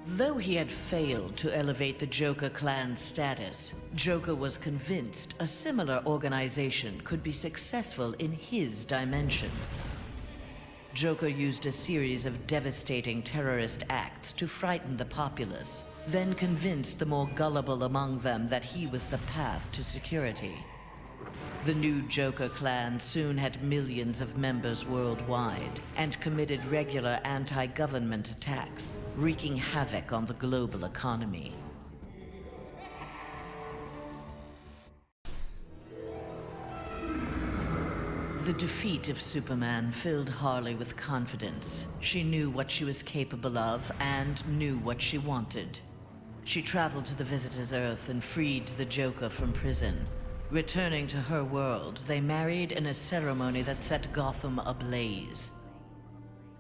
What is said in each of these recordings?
Though he had failed to elevate the Joker clan's status, Joker was convinced a similar organization could be successful in his dimension. Joker used a series of devastating terrorist acts to frighten the populace, then convinced the more gullible among them that he was the path to security. The new Joker clan soon had millions of members worldwide and committed regular anti-government attacks, wreaking havoc on the global economy. The defeat of Superman filled Harley with confidence. She knew what she was capable of and knew what she wanted. She traveled to the Visitor's Earth and freed the Joker from prison. Returning to her world, they married in a ceremony that set Gotham ablaze.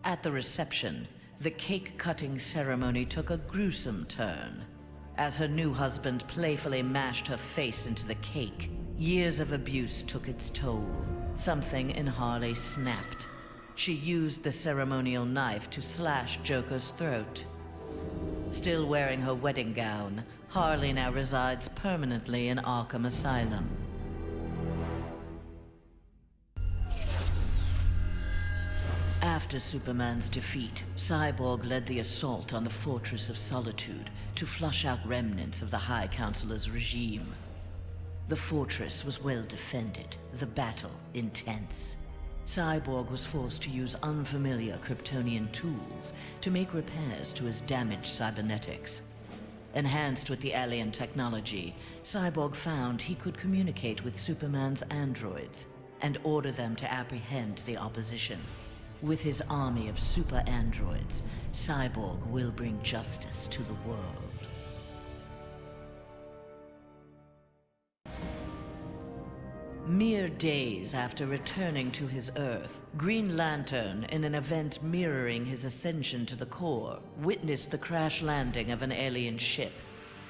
At the reception, the cake-cutting ceremony took a gruesome turn. As her new husband playfully mashed her face into the cake, years of abuse took its toll. Something in Harley snapped. She used the ceremonial knife to slash Joker's throat. Still wearing her wedding gown, Harley now resides permanently in Arkham Asylum. After Superman's defeat, Cyborg led the assault on the Fortress of Solitude to flush out remnants of the High Counselor's regime. The fortress was well defended, the battle intense. Cyborg was forced to use unfamiliar Kryptonian tools to make repairs to his damaged cybernetics. Enhanced with the alien technology, Cyborg found he could communicate with Superman's androids and order them to apprehend the opposition. With his army of super androids, Cyborg will bring justice to the world. Mere days after returning to his Earth, Green Lantern, in an event mirroring his ascension to the core, witnessed the crash landing of an alien ship.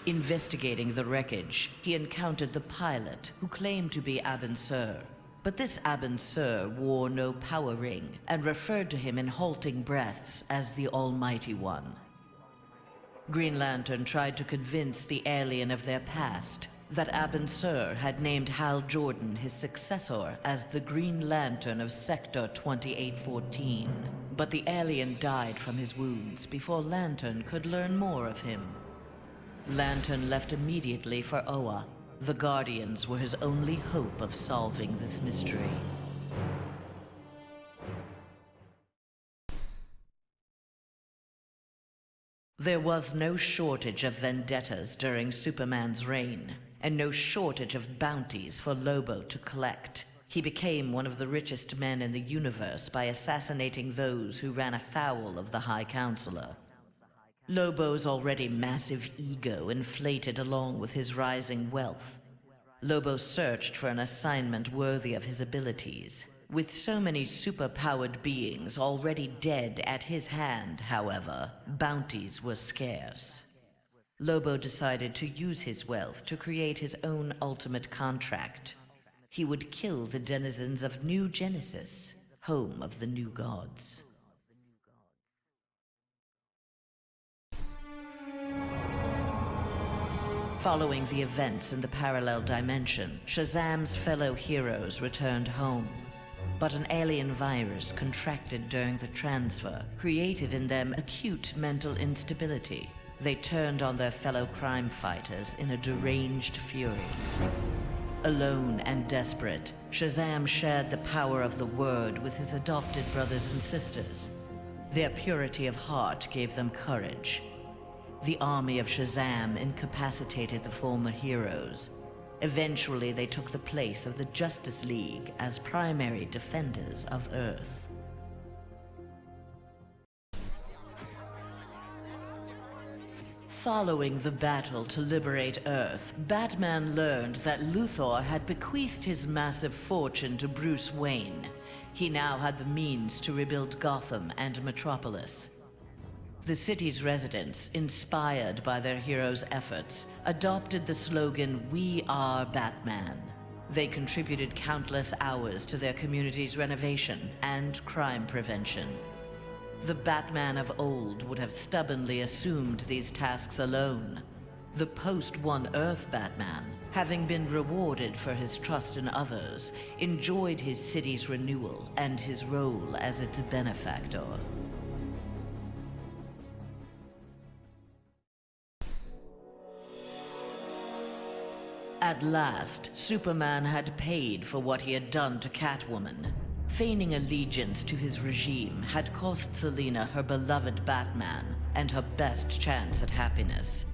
Investigating the wreckage, he encountered the pilot, who claimed to be Abin Sur. But this Abin Sur wore no power ring and referred to him in halting breaths as the Almighty One. Green Lantern tried to convince the alien of their past, that Abin Sur had named Hal Jordan, his successor, as the Green Lantern of Sector 2814. But the alien died from his wounds before Lantern could learn more of him. Lantern left immediately for Oa. The Guardians were his only hope of solving this mystery. There was no shortage of vendettas during Superman's reign, and no shortage of bounties for Lobo to collect. He became one of the richest men in the universe by assassinating those who ran afoul of the High Counselor. Lobo's already massive ego inflated along with his rising wealth. Lobo searched for an assignment worthy of his abilities. With so many super-powered beings already dead at his hand, however, bounties were scarce. Lobo decided to use his wealth to create his own ultimate contract. He would kill the denizens of New Genesis, home of the new gods. Following the events in the parallel dimension, Shazam's fellow heroes returned home. But an alien virus contracted during the transfer created in them acute mental instability. They turned on their fellow crime fighters in a deranged fury. Alone and desperate, Shazam shared the power of the Word with his adopted brothers and sisters. Their purity of heart gave them courage. The army of Shazam incapacitated the former heroes. Eventually, they took the place of the Justice League as primary defenders of Earth. Following the battle to liberate Earth, Batman learned that Luthor had bequeathed his massive fortune to Bruce Wayne. He now had the means to rebuild Gotham and Metropolis. The city's residents, inspired by their hero's efforts, adopted the slogan, "We are Batman." They contributed countless hours to their community's renovation and crime prevention. The Batman of old would have stubbornly assumed these tasks alone. The post-One Earth Batman, having been rewarded for his trust in others, enjoyed his city's renewal and his role as its benefactor. At last, Superman had paid for what he had done to Catwoman. Feigning allegiance to his regime had cost Selina her beloved Batman and her best chance at happiness.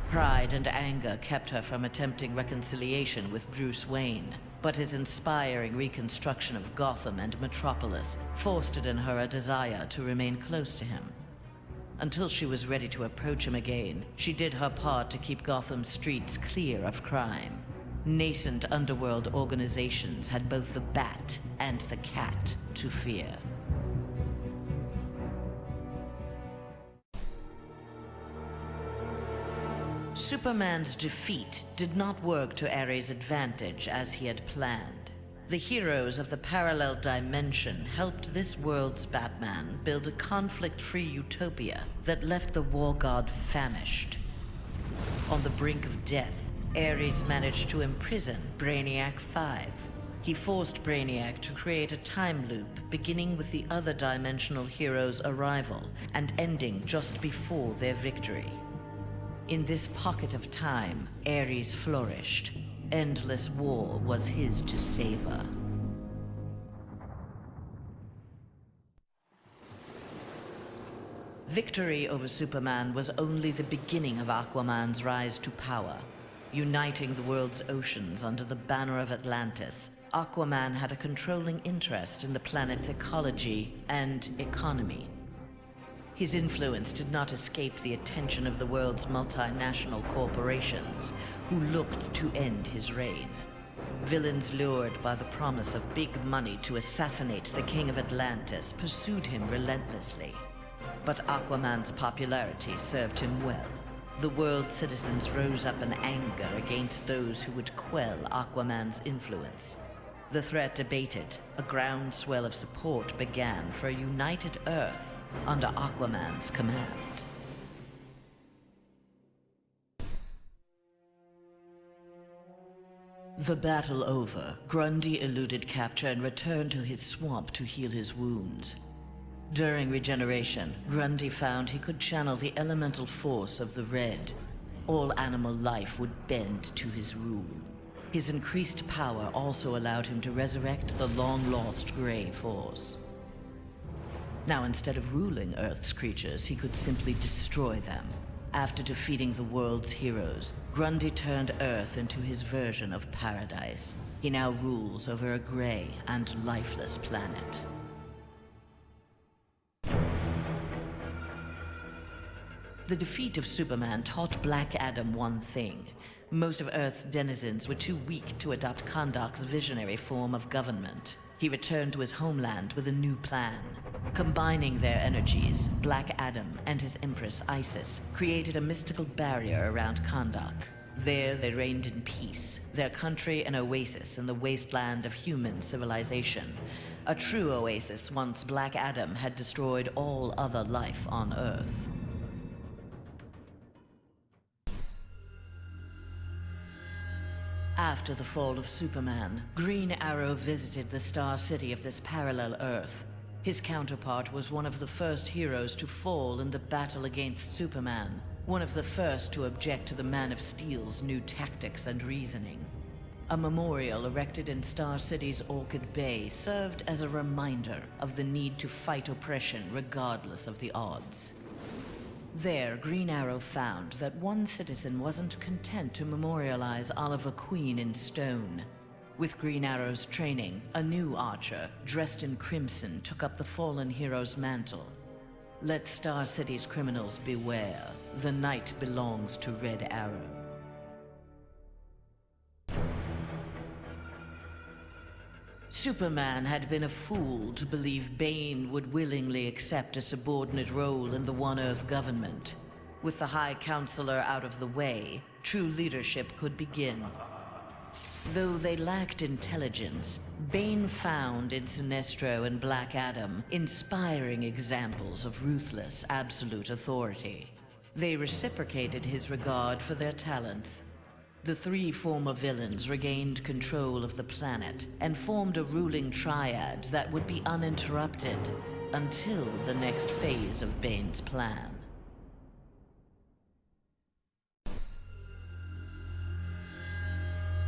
Pride and anger kept her from attempting reconciliation with Bruce Wayne, but his inspiring reconstruction of Gotham and Metropolis fostered in her a desire to remain close to him. Until she was ready to approach him again, she did her part to keep Gotham's streets clear of crime. Nascent underworld organizations had both the Bat and the Cat to fear. Superman's defeat did not work to Ares' advantage as he had planned. The heroes of the parallel dimension helped this world's Batman build a conflict-free utopia that left the war god famished. On the brink of death, Ares managed to imprison Brainiac 5. He forced Brainiac to create a time loop beginning with the other dimensional heroes' arrival and ending just before their victory. In this pocket of time, Ares flourished. Endless war was his to savor. Victory over Superman was only the beginning of Aquaman's rise to power. Uniting the world's oceans under the banner of Atlantis, Aquaman had a controlling interest in the planet's ecology and economy. His influence did not escape the attention of the world's multinational corporations, who looked to end his reign. Villains lured by the promise of big money to assassinate the King of Atlantis pursued him relentlessly. But Aquaman's popularity served him well. The world's citizens rose up in anger against those who would quell Aquaman's influence. The threat abated, a groundswell of support began for a united Earth under Aquaman's command. The battle over, Grundy eluded capture and returned to his swamp to heal his wounds. During regeneration, Grundy found he could channel the elemental force of the Red. All animal life would bend to his rule. His increased power also allowed him to resurrect the long-lost Grey Force. Now, instead of ruling Earth's creatures, he could simply destroy them. After defeating the world's heroes, Grundy turned Earth into his version of paradise. He now rules over a gray and lifeless planet. The defeat of Superman taught Black Adam one thing. Most of Earth's denizens were too weak to adopt Kahndaq's visionary form of government. He returned to his homeland with a new plan. Combining their energies, Black Adam and his Empress Isis created a mystical barrier around Kahndaq. There they reigned in peace, their country an oasis in the wasteland of human civilization. A true oasis once Black Adam had destroyed all other life on Earth. After the fall of Superman, Green Arrow visited the Star City of this parallel Earth. His counterpart was one of the first heroes to fall in the battle against Superman, one of the first to object to the Man of Steel's new tactics and reasoning. A memorial erected in Star City's Orchid Bay served as a reminder of the need to fight oppression regardless of the odds. There, Green Arrow found that one citizen wasn't content to memorialize Oliver Queen in stone. With Green Arrow's training, a new archer, dressed in crimson, took up the fallen hero's mantle. Let Star City's criminals beware. The night belongs to Red Arrow. Superman had been a fool to believe Bane would willingly accept a subordinate role in the One Earth government. With the High Counselor out of the way, true leadership could begin. Though they lacked intelligence, Bane found in Sinestro and Black Adam inspiring examples of ruthless, absolute authority. They reciprocated his regard for their talents. The three former villains regained control of the planet and formed a ruling triad that would be uninterrupted until the next phase of Bane's plan.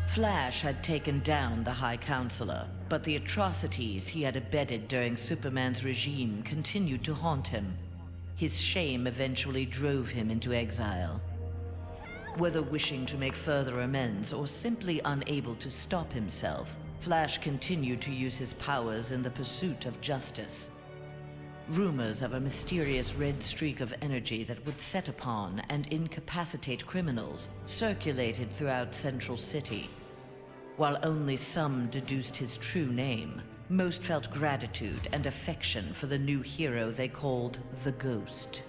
Flash had taken down the High Counselor, but the atrocities he had abetted during Superman's regime continued to haunt him. His shame eventually drove him into exile. Whether wishing to make further amends or simply unable to stop himself, Flash continued to use his powers in the pursuit of justice. Rumors of a mysterious red streak of energy that would set upon and incapacitate criminals circulated throughout Central City. While only some deduced his true name, most felt gratitude and affection for the new hero they called the Ghost.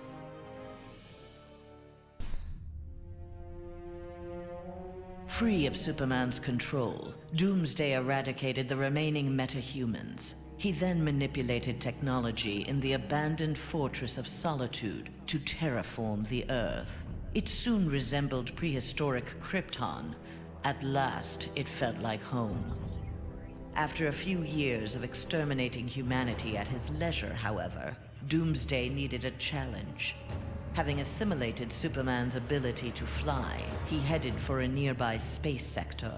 Free of Superman's control, Doomsday eradicated the remaining metahumans. He then manipulated technology in the abandoned Fortress of Solitude to terraform the Earth. It soon resembled prehistoric Krypton. At last, it felt like home. After a few years of exterminating humanity at his leisure, however, Doomsday needed a challenge. Having assimilated Superman's ability to fly, he headed for a nearby space sector.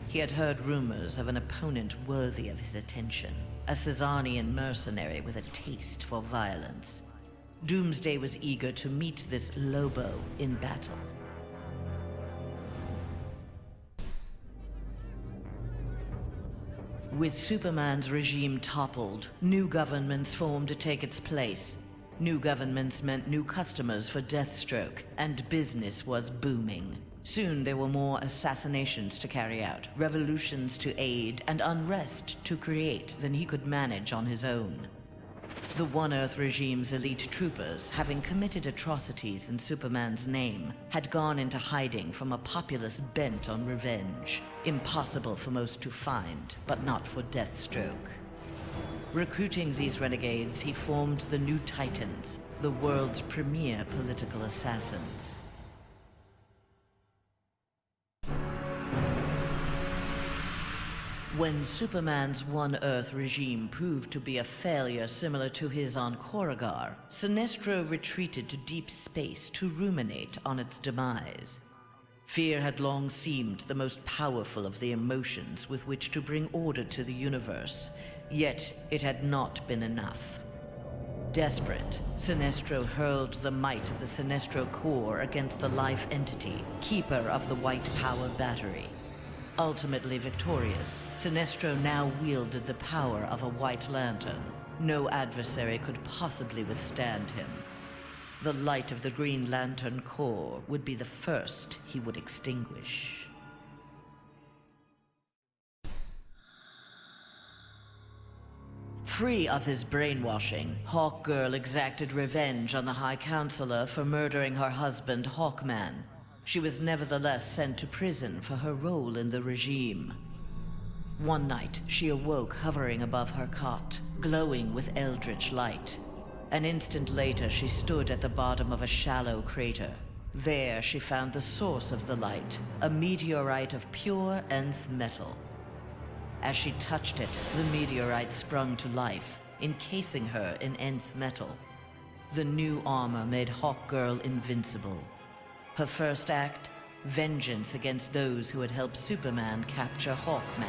He had heard rumors of an opponent worthy of his attention, a Cesarian mercenary with a taste for violence. Doomsday was eager to meet this Lobo in battle. With Superman's regime toppled, new governments formed to take its place. New governments meant new customers for Deathstroke, and business was booming. Soon there were more assassinations to carry out, revolutions to aid, and unrest to create than he could manage on his own. The One Earth regime's elite troopers, having committed atrocities in Superman's name, had gone into hiding from a populace bent on revenge. Impossible for most to find, but not for Deathstroke. Recruiting these renegades, he formed the New Titans, the world's premier political assassins. When Superman's One Earth regime proved to be a failure similar to his on Korrigar, Sinestro retreated to deep space to ruminate on its demise. Fear had long seemed the most powerful of the emotions with which to bring order to the universe, yet it had not been enough. Desperate, Sinestro hurled the might of the Sinestro core against the life entity, keeper of the White Power Battery. Ultimately victorious, Sinestro now wielded the power of a White Lantern. No adversary could possibly withstand him. The light of the Green Lantern core would be the first he would extinguish. Free of his brainwashing, Hawkgirl exacted revenge on the High Counselor for murdering her husband, Hawkman. She was nevertheless sent to prison for her role in the regime. One night, she awoke hovering above her cot, glowing with eldritch light. An instant later, she stood at the bottom of a shallow crater. There, she found the source of the light, a meteorite of pure nth metal. As she touched it, the meteorite sprung to life, encasing her in nth metal. The new armor made Hawkgirl invincible. Her first act, vengeance against those who had helped Superman capture Hawkman.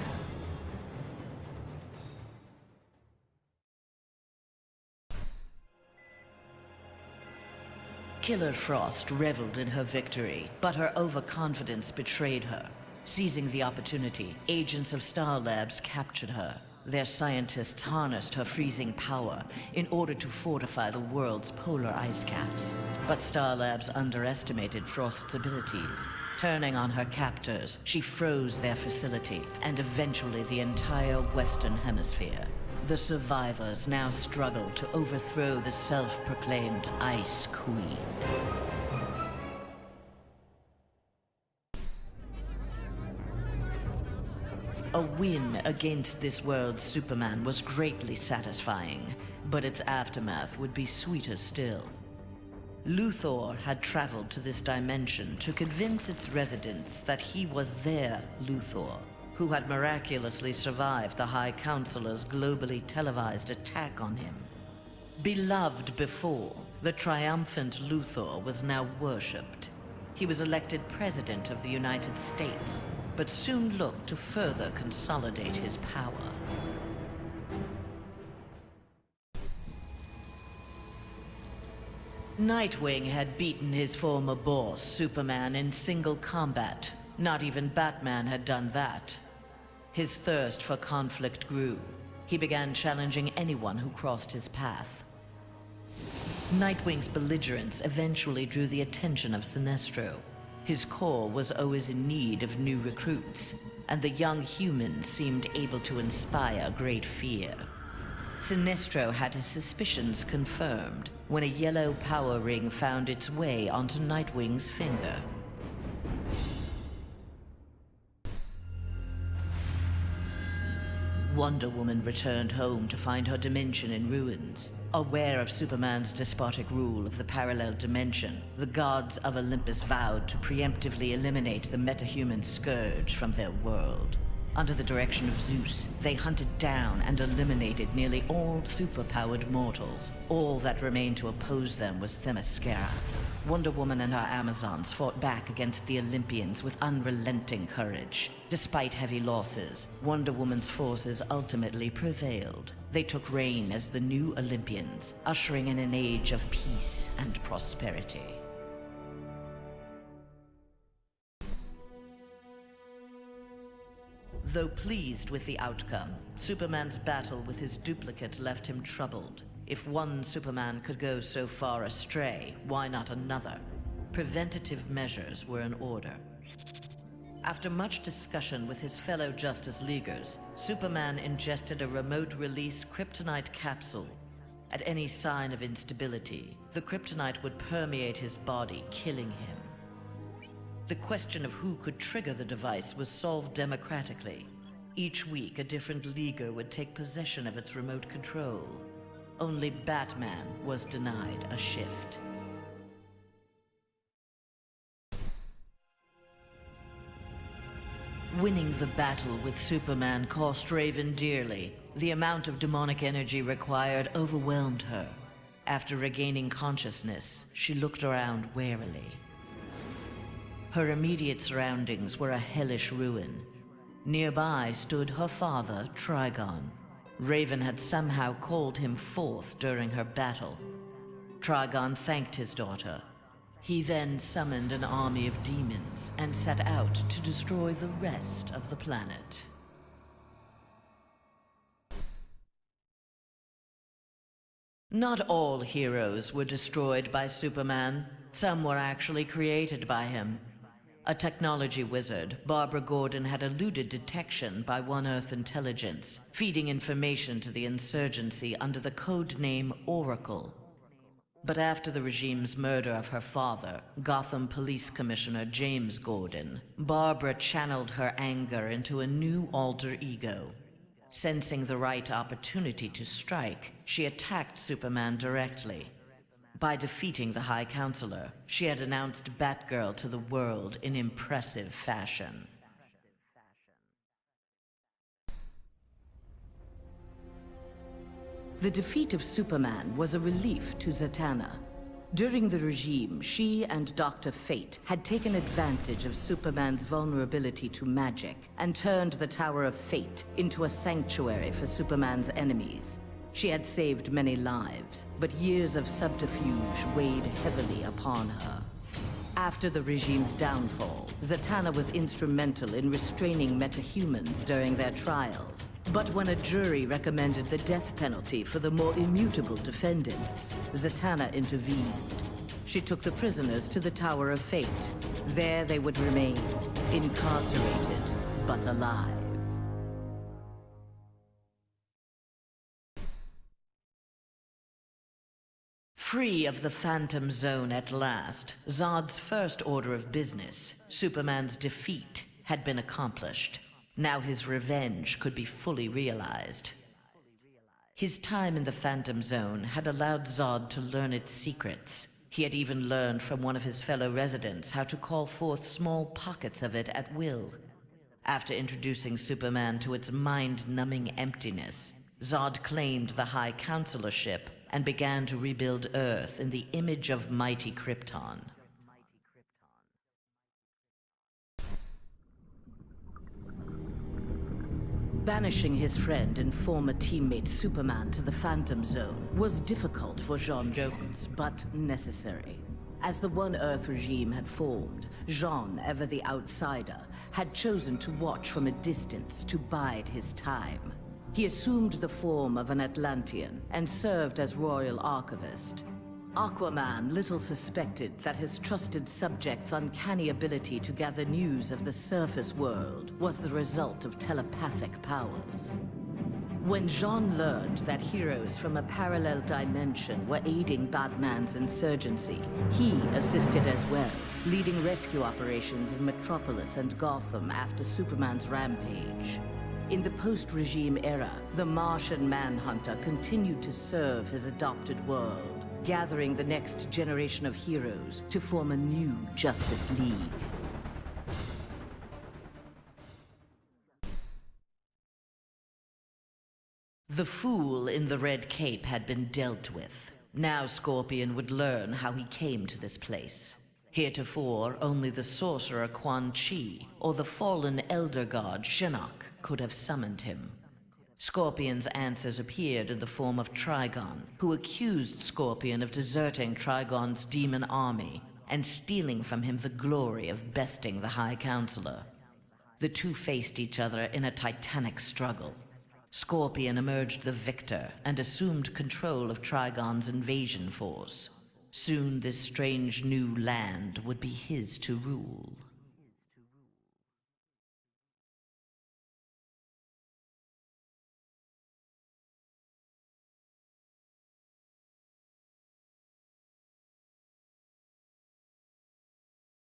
Killer Frost reveled in her victory, but her overconfidence betrayed her. Seizing the opportunity, agents of Star Labs captured her. Their scientists harnessed her freezing power in order to fortify the world's polar ice caps. But Star Labs underestimated Frost's abilities. Turning on her captors, she froze their facility and eventually the entire Western Hemisphere. The survivors now struggled to overthrow the self-proclaimed Ice Queen. A win against this world's Superman was greatly satisfying, but its aftermath would be sweeter still. Luthor had traveled to this dimension to convince its residents that he was their Luthor, who had miraculously survived the High Counselor's globally televised attack on him. Beloved before, the triumphant Luthor was now worshipped. He was elected President of the United States, but soon looked to further consolidate his power. Nightwing had beaten his former boss, Superman, in single combat. Not even Batman had done that. His thirst for conflict grew. He began challenging anyone who crossed his path. Nightwing's belligerence eventually drew the attention of Sinestro. His corps was always in need of new recruits, and the young humans seemed able to inspire great fear. Sinestro had his suspicions confirmed when a yellow power ring found its way onto Nightwing's finger. Wonder Woman returned home to find her dimension in ruins. Aware of Superman's despotic rule of the parallel dimension, the gods of Olympus vowed to preemptively eliminate the metahuman scourge from their world. Under the direction of Zeus, they hunted down and eliminated nearly all superpowered mortals. All that remained to oppose them was Themyscira. Wonder Woman and her Amazons fought back against the Olympians with unrelenting courage. Despite heavy losses, Wonder Woman's forces ultimately prevailed. They took reign as the new Olympians, ushering in an age of peace and prosperity. Though pleased with the outcome, Superman's battle with his duplicate left him troubled. If one Superman could go so far astray, why not another? Preventative measures were in order. After much discussion with his fellow Justice Leaguers, Superman ingested a remote-release kryptonite capsule. At any sign of instability, the kryptonite would permeate his body, killing him. The question of who could trigger the device was solved democratically. Each week, a different Leaguer would take possession of its remote control. Only Batman was denied a shift. Winning the battle with Superman cost Raven dearly. The amount of demonic energy required overwhelmed her. After regaining consciousness, she looked around warily. Her immediate surroundings were a hellish ruin. Nearby stood her father, Trigon. Raven had somehow called him forth during her battle. Trigon thanked his daughter. He then summoned an army of demons and set out to destroy the rest of the planet. Not all heroes were destroyed by Superman. Some were actually created by him. A technology wizard, Barbara Gordon had eluded detection by One Earth intelligence, feeding information to the insurgency under the code name Oracle. But after the regime's murder of her father, Gotham Police Commissioner James Gordon, Barbara channeled her anger into a new alter ego. Sensing the right opportunity to strike, she attacked Superman directly. By defeating the High Counselor, she had announced Batgirl to the world in impressive fashion. The defeat of Superman was a relief to Zatanna. During the regime, she and Dr. Fate had taken advantage of Superman's vulnerability to magic and turned the Tower of Fate into a sanctuary for Superman's enemies. She had saved many lives, but years of subterfuge weighed heavily upon her. After the regime's downfall, Zatanna was instrumental in restraining metahumans during their trials. But when a jury recommended the death penalty for the more immutable defendants, Zatanna intervened. She took the prisoners to the Tower of Fate. There they would remain, incarcerated, but alive. Free of the Phantom Zone at last, Zod's first order of business, Superman's defeat, had been accomplished. Now his revenge could be fully realized. His time in the Phantom Zone had allowed Zod to learn its secrets. He had even learned from one of his fellow residents how to call forth small pockets of it at will. After introducing Superman to its mind-numbing emptiness, Zod claimed the High Counselorship and began to rebuild Earth in the image of mighty Krypton. Banishing his friend and former teammate Superman to the Phantom Zone was difficult for Jean Jones, but necessary. As the One Earth regime had formed, Jean, ever the outsider, had chosen to watch from a distance to bide his time. He assumed the form of an Atlantean and served as royal archivist. Aquaman little suspected that his trusted subject's uncanny ability to gather news of the surface world was the result of telepathic powers. When Jean learned that heroes from a parallel dimension were aiding Batman's insurgency, he assisted as well, leading rescue operations in Metropolis and Gotham after Superman's rampage. In the post-regime era, the Martian Manhunter continued to serve his adopted world, gathering the next generation of heroes to form a new Justice League. The fool in the red cape had been dealt with. Now Scorpion would learn how he came to this place. Heretofore, only the sorcerer Quan Chi or the fallen elder god Shinnok could have summoned him. Scorpion's answers appeared in the form of Trigon, who accused Scorpion of deserting Trigon's demon army and stealing from him the glory of besting the High Counselor. The two faced each other in a titanic struggle. Scorpion emerged the victor and assumed control of Trigon's invasion force. Soon this strange new land would be his to rule.